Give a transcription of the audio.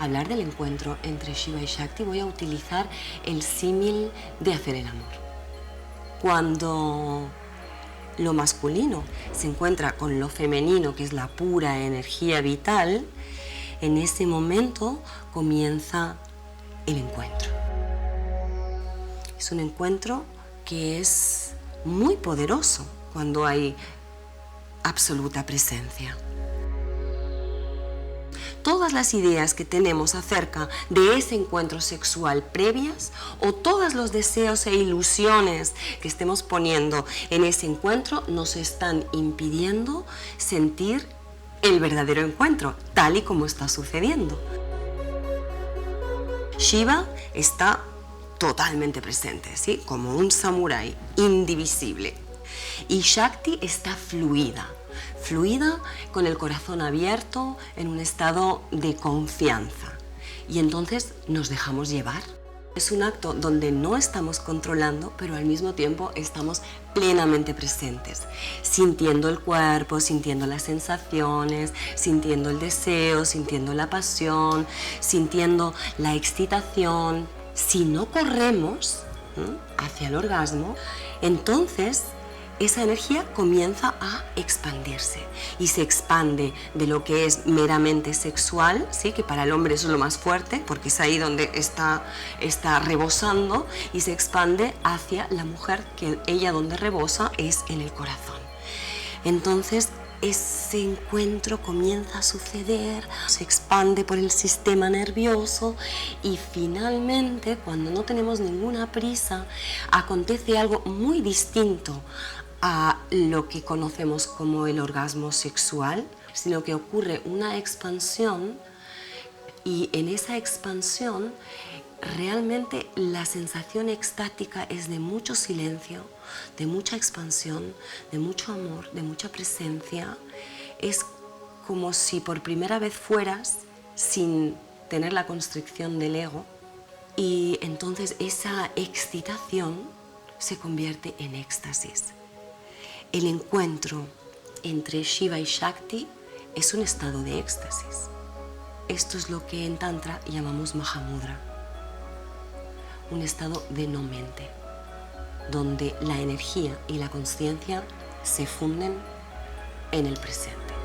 hablar del encuentro entre Shiva y Shakti, voy a utilizar el símil de hacer el amor. Cuando lo masculino se encuentra con lo femenino, que es la pura energía vital, en ese momento comienza el encuentro. Es un encuentro que es muy poderoso cuando hay absoluta presencia. Todas las ideas que tenemos acerca de ese encuentro sexual previas o todos los deseos e ilusiones que estemos poniendo en ese encuentro nos están impidiendo sentir el verdadero encuentro, tal y como está sucediendo. Shiva está totalmente presente, ¿sí? Como un samurái, indivisible. Y Shakti está fluida con el corazón abierto, en un estado de confianza. Y entonces nos dejamos llevar. Es un acto donde no estamos controlando, pero al mismo tiempo estamos plenamente presentes, sintiendo el cuerpo, sintiendo las sensaciones, sintiendo el deseo, sintiendo la pasión, sintiendo la excitación. Si no corremos hacia el orgasmo, entonces esa energía comienza a expandirse y se expande de lo que es meramente sexual, ¿sí? Que para el hombre eso es lo más fuerte porque es ahí donde está rebosando, y se expande hacia la mujer, que ella donde rebosa es en el corazón. Entonces ese encuentro comienza a suceder, se expande por el sistema nervioso y finalmente, cuando no tenemos ninguna prisa, acontece algo muy distinto a lo que conocemos como el orgasmo sexual, sino que ocurre una expansión, y en esa expansión realmente la sensación extática es de mucho silencio, de mucha expansión, de mucho amor, de mucha presencia. Es como si por primera vez fueras sin tener la constricción del ego, y entonces esa excitación se convierte en éxtasis. El encuentro entre Shiva y Shakti es un estado de éxtasis. Esto es lo que en Tantra llamamos Mahamudra, un estado de no mente, donde la energía y la consciencia se funden en el presente.